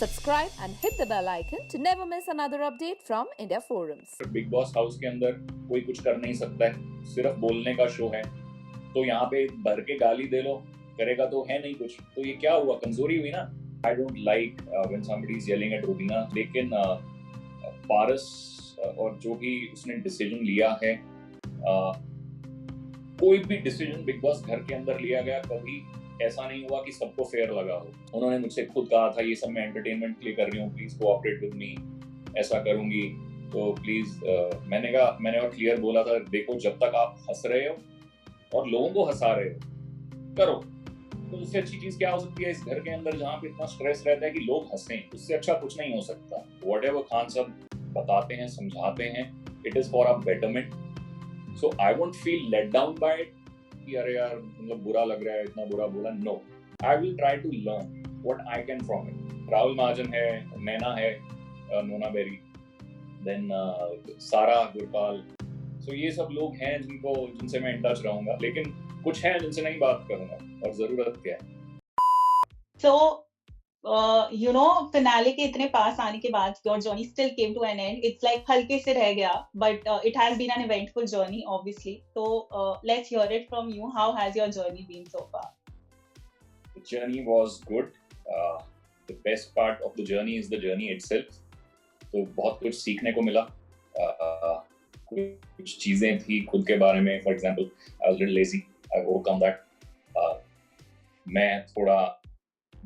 subscribe and hit the bell icon to never miss another update from India Forums. Big boss house के अंदर कोई कुछ कर नहीं सकता है, सिर्फ बोलने का शो है। तो यहाँ पे भर के गाली दे लो, करेगा तो है नहीं कुछ। तो ये क्या हुआ, कमजोरी हुई ना। I don't like when somebody is yelling at Rubina, लेकिन पारस और जो भी उसने डिसीजन लिया है, कोई भी डिसीजन बिग बॉस घर के अंदर लिया गया, कभी ऐसा नहीं हुआ कि सबको फेयर लगा हो। उन्होंने मुझसे खुद कहा था ये सब मैं एंटरटेनमेंट के लिए कर रही हूँ, प्लीज कोऑपरेट विद मी, ऐसा करूंगी तो प्लीज। मैंने और क्लियर बोला था, देखो जब तक आप हंस रहे हो और लोगों को हंसा रहे हो, करो। तो उससे अच्छी चीज क्या हो सकती है इस घर के अंदर जहाँ पे इतना स्ट्रेस रहता है कि लोग हंसें, उससे अच्छा कुछ नहीं हो सकता। व्हाटएवर खान सब बताते हैं, समझाते हैं, it is for a betterment. So I won't feel let down by it कि अरे यार मतलब बुरा लग रहा है, इतना बुरा बोला। No, I will try to learn what I can from it. Rahul Mahajan है, नैना है, नोना बेरी, देन सारा गुरपाल। सो ये सब लोग हैं जिनसे मैं इन टच रहूंगा, लेकिन कुछ हैं जिनसे नहीं बात करूंगा, और जरूरत क्या है। फिनाले के इतने पास आने के बाद your journey still came to an end. It's like हल्के से रह गया, but it has been an eventful journey obviously. तो let's hear it from you, how has your journey been so far? The journey was good. The best part of the journey is the journey itself. तो बहुत कुछ सीखने को मिला। कुछ चीजें थी खुद के बारे में, for example I was little lazy, I overcome that. मैं थोड़ा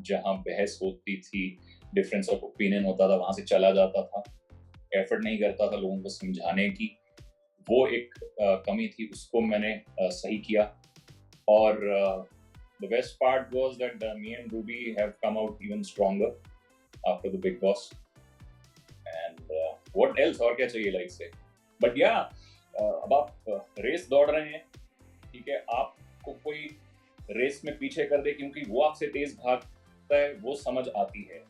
जहाँ बहस होती थी, डिफरेंस ऑफ ओपिनियन होता था, वहां से चला जाता था, एफर्ट नहीं करता था लोगों को समझाने की। वो एक कमी थी, उसको मैंने सही किया। और the best part was that me and Ruby have come out even stronger after the Big Boss. And what else? और क्या चाहिए लाइफ से? But yeah, अब आप रेस दौड़ रहे हैं, ठीक है, आपको कोई रेस में पीछे कर दे क्योंकि वो आपसे तेज भागता है, वो समझ आती है।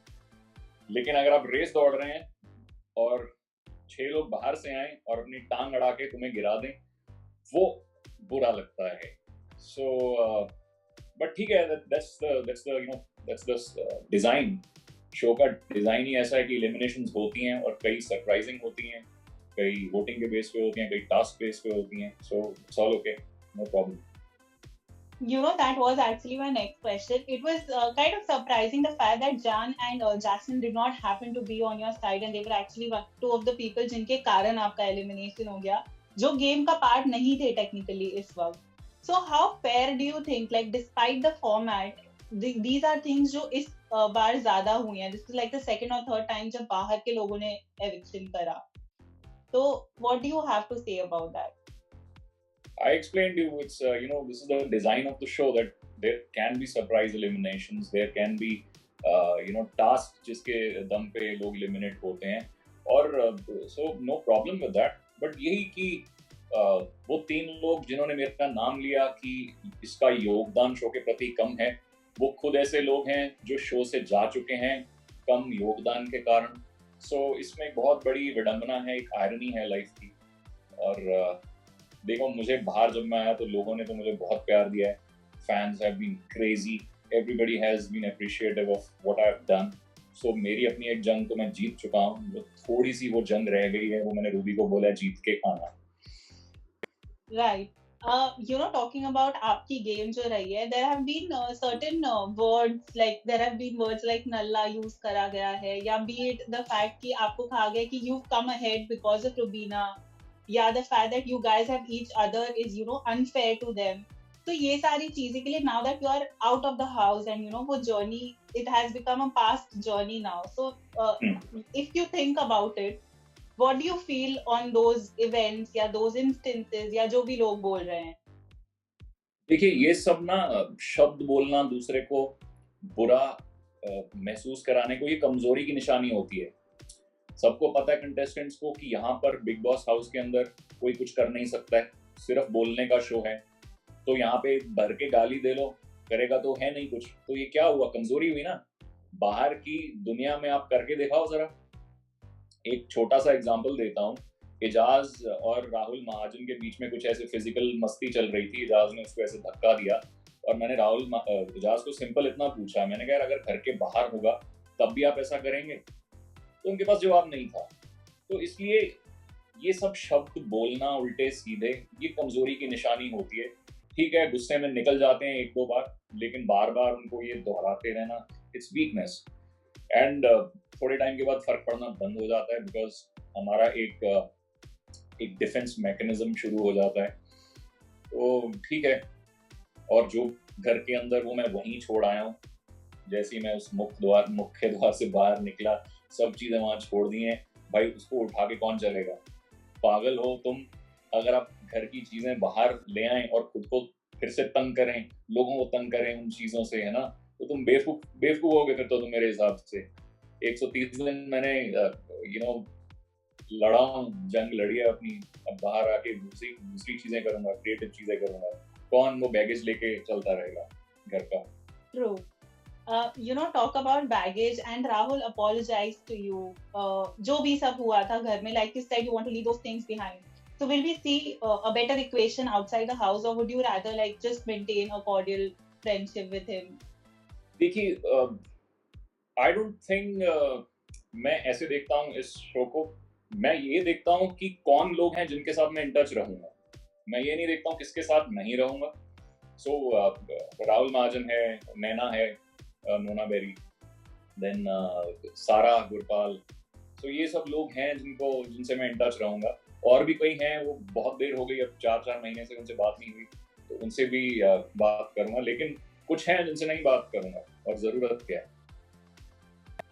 लेकिन अगर आप रेस दौड़ रहे हैं और 6 लोग बाहर से आए और अपनी टांग अड़ा के तुम्हें गिरा दें, वो बुरा लगता है। So बट ठीक है, that's the डिजाइन। शो का डिजाइन ही ऐसा है कि एलिमिनेशंस होती हैं और कई सरप्राइजिंग होती हैं, कई वोटिंग के बेस पे होती हैं, कई टास्क बेस पे होती हैं। So it's all okay, no problem. That was actually my next question. It was kind of surprising the fact that Jan and Jasmine did not happen to be on your side, and they were actually two of the people जिनके कारण आपका elimination हो गया, जो game का part नहीं थे technically इस वक्त। So how fair do you think, like despite the format, these are things जो इस बार ज्यादा हुई हैं? This is like the second or third time जब बाहर के लोगों ने eviction करा। So what do you have to say about that? I explained to you, it's this is the design of the show, that there can be surprise eliminations, there can be tasks जिसके दम पे लोग eliminate होते हैं, और so no problem with that। but यही कि वो 3 लोग जिन्होंने मेरा नाम लिया कि इसका योगदान शो के प्रति कम है, वो खुद ऐसे लोग हैं जो शो से जा चुके हैं कम योगदान के कारण। सो इसमें एक बहुत बड़ी विडंबना है, एक आयरनी है लाइफ की। और देखो, मुझे बाहर जब मैं आया तो लोगों ने तो मुझे बहुत प्यार दिया है। Fans have been crazy, everybody has been appreciative of what I have done. So मेरी अपनी एक जंग तो मैं जीत चुका हूँ, जो थोड़ी सी वो जंग रह गई है, वो मैंने रूबी को बोला जीत के आना। Right. Talking about आपकी गेम जो रही है, there have been certain words, like there have been words like Nalla use करा गया है, या be it the fact कि आपको कहा गया कि you've come ahead because of Rubina, या the fact that you guys have each other is unfair to them. तो ये सारी चीजें के लिए now that you are out of the house and वो journey, it has become a past journey now. So if you think about it, what do you feel on those events या those instances या जो भी लोग बोल रहे हैं? देखिए, ये सब ना शब्द बोलना दूसरे को बुरा महसूस कराने को, ये कमजोरी की निशानी होती है। सबको पता है कंटेस्टेंट्स को कि यहाँ पर बिग बॉस हाउस के अंदर कोई कुछ कर नहीं सकता है, सिर्फ बोलने का शो है। तो यहाँ पे भर के गाली दे लो, करेगा तो है नहीं कुछ। तो ये क्या हुआ, कमजोरी हुई ना। बाहर की दुनिया में आप करके दिखाओ जरा। एक छोटा सा एग्जांपल देता हूँ, एजाज और राहुल महाजन के बीच में कुछ ऐसे फिजिकल मस्ती चल रही थी, एजाज ने उसको ऐसे धक्का दिया और मैंने एजाज को सिंपल इतना पूछा, मैंने कहा अगर घर के बाहर होगा तब भी आप ऐसा करेंगे? तो उनके पास जवाब नहीं था। तो इसलिए ये सब शब्द बोलना उल्टे सीधे, ये कमजोरी की निशानी होती है। ठीक है, गुस्से में निकल जाते हैं एक दो बार, लेकिन बार बार उनको ये दोहराते रहना, इट्स वीकनेस। एंड थोड़े टाइम के बाद फर्क पड़ना बंद हो जाता है, बिकॉज हमारा एक डिफेंस मैकेनिज्म शुरू हो जाता है। तो ठीक है, और जो घर के अंदर वो मैं वहीं छोड़ आया हूँ। जैसे ही मैं उस मुख्य द्वार से बाहर निकला, सब चीजें वहां छोड़ दी हैं। भाई, उसको उठा के कौन चलेगा? पागल हो तुम? अगर आप घर की चीजें बाहर ले आए और खुद को फिर से तंग करें, लोगों को तंग करें उन चीजों से, है ना, तो तुम बेवकूफ होगे फिर तो तुम, मेरे हिसाब से। 130 दिन मैंने लड़ा हूँ, जंग लड़ी है अपनी। अब बाहर आके दूसरी दूसरी चीजें करूंगा, क्रिएटिव चीजें करूंगा। कौन वो बैगेज लेके चलता रहेगा घर का? True. Talk about baggage, and Rahul apologized to you. जो भी सब हुआ था घर में, like you said, you want to leave those things behind. So will we see a better equation outside the house, or would you rather like just maintain a cordial friendship with him? देखिए, I don't think मैं ऐसे देखता हूँ इस show को। मैं ये देखता हूँ कि कौन लोग हैं जिनके साथ मैं इन टच रहूंगा। मैं ये नहीं देखता हूँ किसके साथ नहीं रहूंगा। सो राहुल महाजन है, नैना है, नोना बेरी, देन सारा गुरपाल। सो ये सब लोग हैं जिनसे मैं इन टच रहूंगा। और भी कई हैं, वो बहुत देर हो गई, अब 4 महीने से उनसे बात नहीं हुई, तो उनसे भी बात करूंगा। लेकिन कुछ हैं जिनसे नहीं बात करूंगा, और जरूरत क्या है।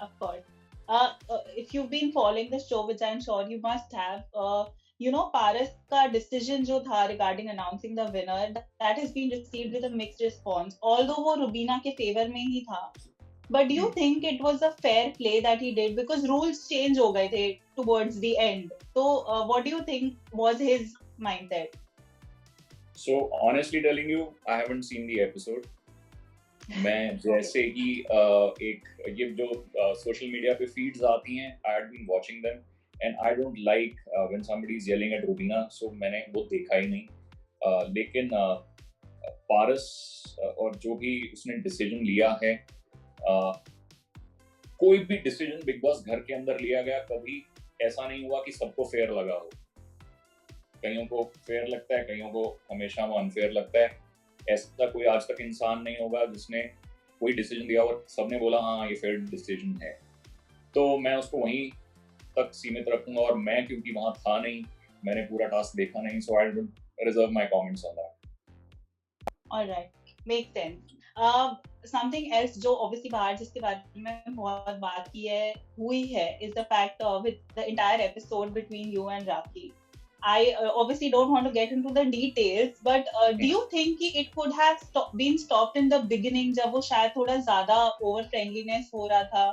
Of course. If you've been following the show, which I'm sure you must have, Paras का decision जो था regarding announcing the winner, that has been received with a mixed response. Although वो रुबीना के favor में ही था, but do you think it was a fair play that he did? Because rules change हो गए थे towards the end. So, what do you think was his mindset? So honestly telling you, I haven't seen the episode. मैं जैसे ही एक ये जो social media पे feeds आती हैं, I had been watching them, and I don't like when somebody is yelling at Rubina, so मैंने वो देखा ही नहीं। लेकिन पारस और जो भी उसने डिसीजन लिया है, कोई भी डिसीजन बिग बॉस घर के अंदर लिया गया, कभी ऐसा नहीं हुआ कि सबको फेयर लगा हो। कईयों को फेयर लगता है, कईयों को हमेशा वो अनफेयर लगता है। ऐसा कोई आज तक इंसान नहीं होगा जिसने कोई डिसीजन दिया और सबने बोला हाँ ये फेयर डिसीजन है। तो मैं उसको वहीं तक सीमित रखूंगा, और मैं क्योंकि वहां था नहीं, मैंने पूरा टास्क देखा नहीं, so I don't reserve my comments on that. Alright, make sense. Something else जो ऑब्वियसली बाहर जिसके बारे में बहुत बात की है हुई है is the fact with the entire episode between you and rakhi. I obviously don't want to get into the details, but do you think कि it could have been stopped in the beginning जब वो शायद थोड़ा ज़्यादा over friendliness हो रहा था?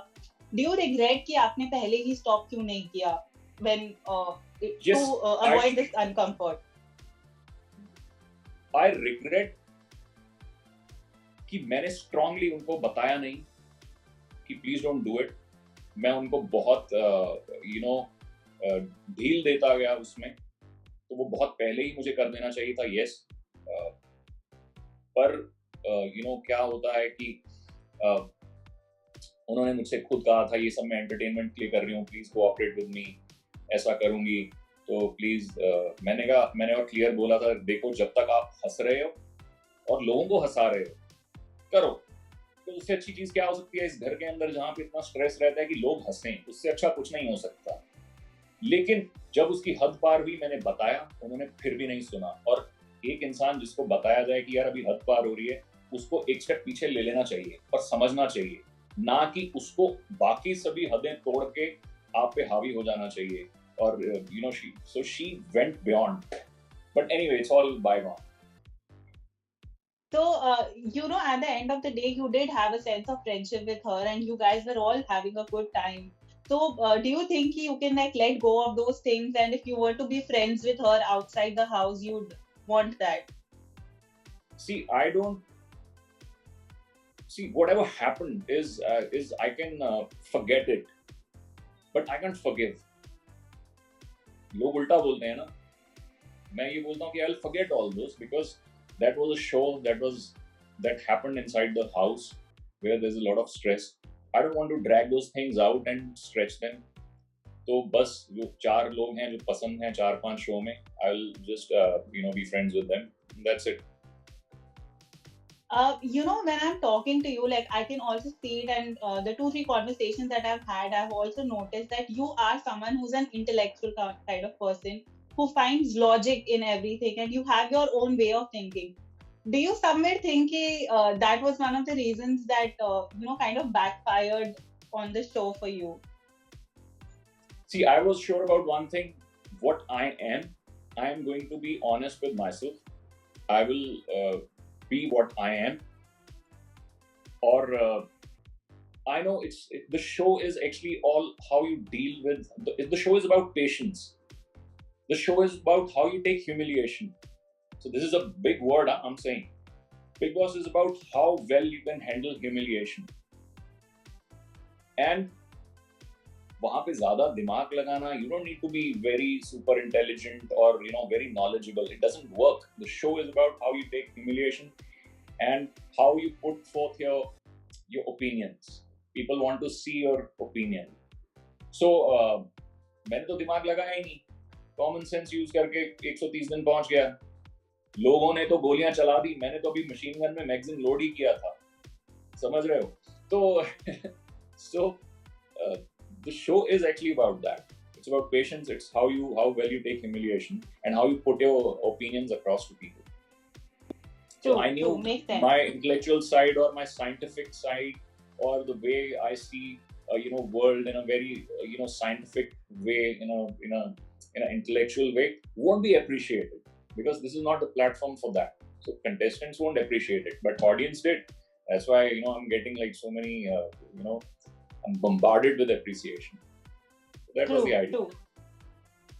Do you regret कि आपने पहले ही stop क्यों नहीं किया when Yes, to avoid this uncomfort? I regret कि मैंने strongly उनको बताया नहीं कि please don't do it. मैं उनको बहुत ढील देता गया उसमें, तो वो बहुत पहले ही मुझे कर देना चाहिए था। यस, पर क्या होता है कि उन्होंने मुझसे खुद कहा था ये सब मैं एंटरटेनमेंट के लिए कर रही हूँ, प्लीज कोऑपरेट विद मी, ऐसा करूंगी तो प्लीज। मैंने और क्लियर बोला था, देखो जब तक आप हंस रहे हो और लोगों को हंसा रहे हो, करो। तो उससे अच्छी चीज क्या हो सकती है इस घर के अंदर जहाँ पे इतना स्ट्रेस रहता है कि लोग हंसें, उससे अच्छा कुछ नहीं हो सकता। लेकिन जब उसकी हद पार हुई, मैंने बताया, उन्होंने फिर भी नहीं सुना। और एक इंसान जिसको बताया जाए कि यार अभी हद पार हो रही है, उसको एक स्टेप पीछे ले लेना चाहिए और समझना चाहिए, ना कि उसको बाकी सभी हदें तोड़ के आप पे हावी हो जाना चाहिए। और she went beyond, but anyway it's all bygone. So, at the end of the day, you did have a sense of friendship with her, and you guys were all having a good time. So, do you think you can like let go of those things, and if you were to be friends with her outside the house, you'd want that? See, I don't see whatever happened is I can forget it, but I can't forgive. लोग उल्टा बोलते हैं ना, मैं ये बोलता हूँ कि I'll forget all those because that was a show that happened inside the house where there's a lot of stress. I don't want to drag those things out and stretch them. तो बस जो 4 लोग हैं जो पसंद हैं 4-5 show में, I'll just be friends with them. That's it. When I'm talking to you, like I can also see it, and the 2-3 conversations that I've had, I've also noticed that you are someone who's an intellectual kind of person who finds logic in everything, and you have your own way of thinking. Do you somewhere think that was one of the reasons that kind of backfired on the show for you? See, I was sure about one thing. What I am going to be honest with myself. I will be what I am. Or I know the show is actually all how you deal with. The show is about patience. The show is about how you take humiliation. So this is a big word I'm saying. Bigg Boss is about how well you can handle humiliation. And वहाँ पे ज़्यादा दिमाग लगाना, you don't need to be very super intelligent or very knowledgeable. It doesn't work. The show is about how you take humiliation and how you put forth your opinions. People want to see your opinion. So मैंने तो दिमाग लगाया ही नहीं. Common sense use करके 130 दिन पहुंच गया. लोगों ने तो गोलियां चला दी, मैंने तो अभी मशीन गन में मैगजीन लोड ही किया था. समझ रहे हो? तो the show is actually about that. It's about patience. It's how well you take humiliation and how you put your opinions across to people. So I knew my intellectual side or my scientific side or the way I see world in a very scientific way, in an intellectual way, won't be appreciated because this is not the platform for that. So contestants won't appreciate it, but audience did. That's why I'm getting like so many I'm bombarded with appreciation. That was the idea. True.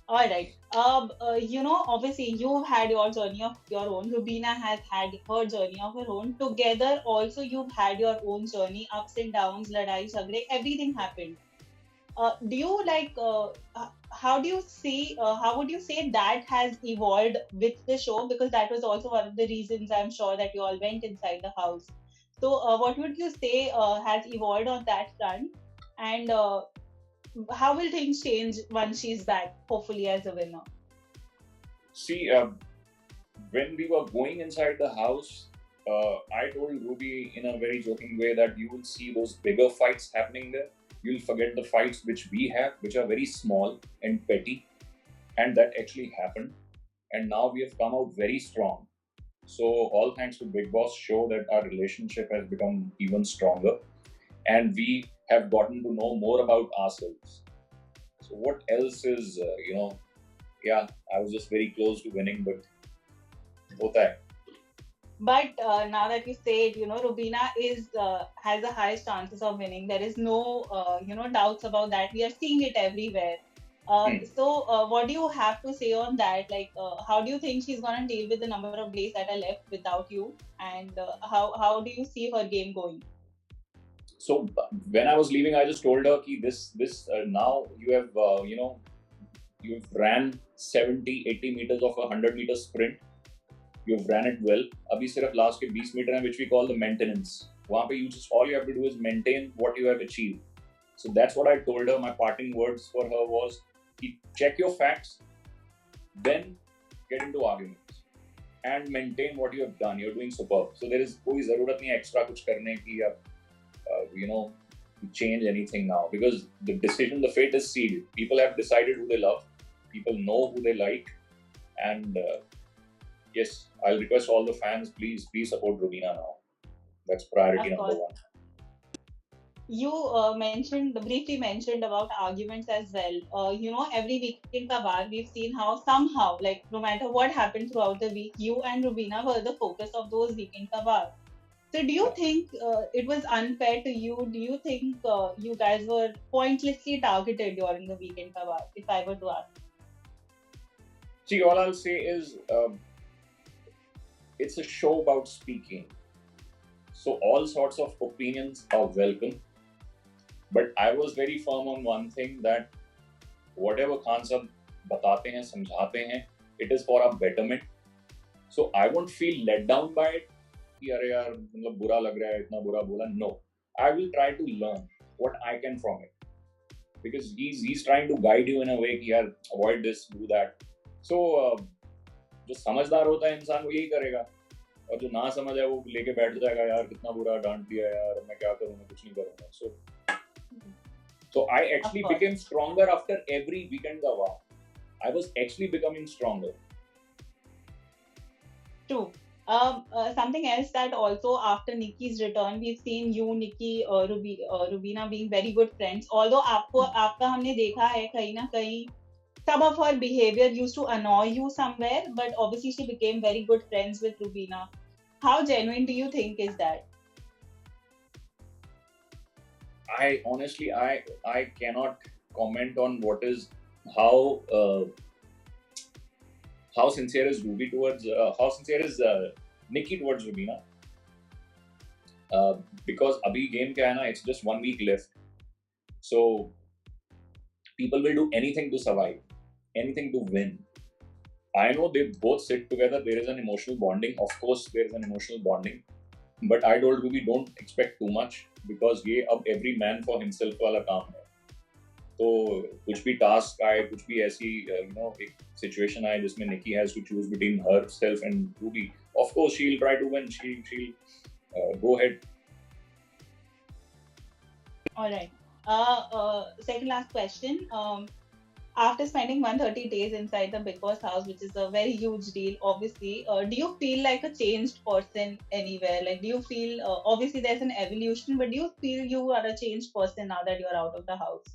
All right. Obviously you've had your journey of your own. Rubina has had her journey of her own. Together, also you've had your own journey, ups and downs, ladai, jhagde, everything happened. Do you like? How do you see? How would you say that has evolved with the show? Because that was also one of the reasons I'm sure that you all went inside the house. So, what would you say has evolved on that front? And how will things change once she's back, hopefully as a winner? See, when we were going inside the house, I told Ruby in a very joking way that you will see those bigger fights happening there. You'll forget the fights which we have, which are very small and petty. And that actually happened. And now we have come out very strong. So all thanks to Bigg Boss show that our relationship has become even stronger. And we have gotten to know more about ourselves. So what else is, I was just very close to winning, but hota hai. But now that you say it, Rubina has the highest chances of winning. There is no, doubts about that. We are seeing it everywhere. So what do you have to say on that? Like, how do you think she's going to deal with the number of days that are left without you? And how do you see her game going? So when I was leaving, I just told her that this now you have, you've ran 70, 80 meters of a 100-meter sprint. You've ran it well. Abhi sirf last ke 20 meter hai, which we call the maintenance. Wahan pe all you have to do is maintain what you have achieved. So that's what I told her. My parting words for her was, check your facts, then get into arguments and maintain what you have done. You're doing superb. So there is koi zarurat nahi extra kuch karne ki ya, to change anything now, because the decision, the fate is sealed. People have decided who they love. People know who they like. And yes, I'll request all the fans, please support Rubina now. That's priority number one. You briefly mentioned about arguments as well. Every weekend ka baar, we've seen how somehow, like no matter what happened throughout the week, you and Rubina were the focus of those weekend ka baar. So do you think it was unfair to you? Do you think you guys were pointlessly targeted during the weekend ka baar, if I were to ask? See, all I'll say is it's a show about speaking. So all sorts of opinions are welcome. But I was very firm on one thing, that whatever Khan sahab batate hain, samjhate hain, it is for our betterment. So I won't feel let down by it. कि अरे यार मतलब बुरा लग रहा है, इतना बुरा बोला. No, I will try to learn. what I can from it. Because he's trying to guide you in a way कि यार avoid this, do that. So जो समझदार होता है इंसान वो यही करेगा, और जो ना समझ है वो लेके बैठ जाएगा, यार कितना बुरा डांट दिया यार, मैं क्या करूँ, मैं कुछ नहीं करूँगा. So I actually became stronger after every weekend का wow. I was actually becoming stronger. True. Something else that also after Nikki's return, we've seen you, Nikki, Rubina being very good friends. Although आपका हमने देखा है कहीं ना कहीं some of her behavior used to annoy you somewhere, but obviously she became very good friends with Rubina. How genuine do you think is that? I honestly cannot comment on how sincere is Ruby towards how sincere is Nikki towards Rubina. Because abhi game kya hai na, it's just 1 week left, so people will do anything to survive, anything to win. I know they both sit together, there is an emotional bonding, of course there is an emotional bonding, but I told Ruby don't expect too much, because ये अब every man for himself वाला काम है. तो कुछ भी task आए, कुछ भी ऐसी एक सिचुएशन आए जिसमें Nikki has to choose between herself and Ruby, of course she'll try to win, she'll go ahead. All right. Second last question. After spending 130 days inside the Bigg Boss house, which is a very huge deal, obviously, do you feel like a changed person anywhere? Like, do you feel, obviously there's an evolution, but do you feel you are a changed person now that you're out of the house?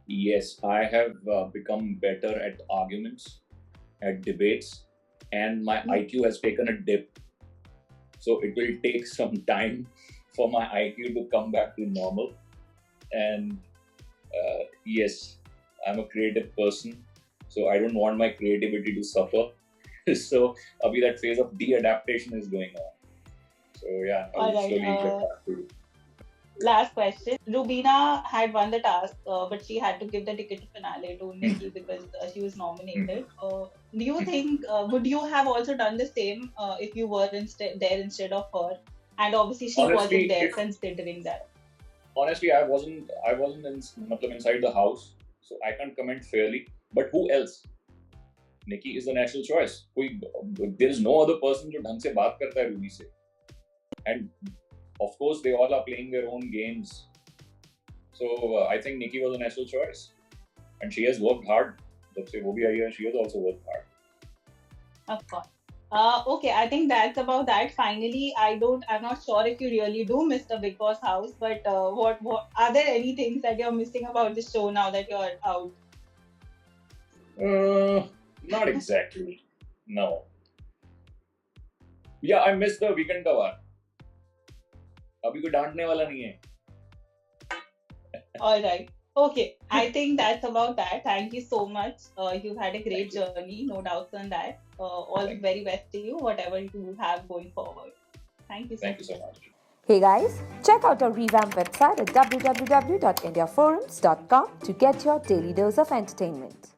Yes, I have become better at arguments, at debates, and my IQ has taken a dip. So it will take some time for my IQ to come back to normal. And yes, I'm a creative person, so I don't want my creativity to suffer. So abhi that phase of de-adaptation is going on. So yeah, I'll slowly get back to it. Last question. Rubina had won the task, but she had to give the ticket to finale to Nikki because she was nominated. Do you think, would you have also done the same if you were there instead of her? And obviously she wasn't there, considering that. Honestly, I wasn't inside the house, so I can't comment fairly. But who else? Nikki is the natural choice. There is no other person जो ढंग से बात करता है Ruby से. And of course, they all are playing their own games. So I think Nikki was a natural choice, and she has worked hard. जब से वो भी आई है, she has also worked hard. Of course. Okay, I think that's about that. Finally, I'm not sure if you really do miss the Bigg Boss house, but what are there any things that you're missing about the show now that you're out? Not exactly. No. Yeah, I miss the weekend का वार. अभी कोई डांटने वाला नहीं है. All right. Okay, I think that's about that. Thank you so much. You've had a great journey, no doubts on that. All the very best to you, whatever you have going forward. Thank you so much. Thank you so much. Hey guys, check out our revamped website at www.indiaforums.com to get your daily dose of entertainment.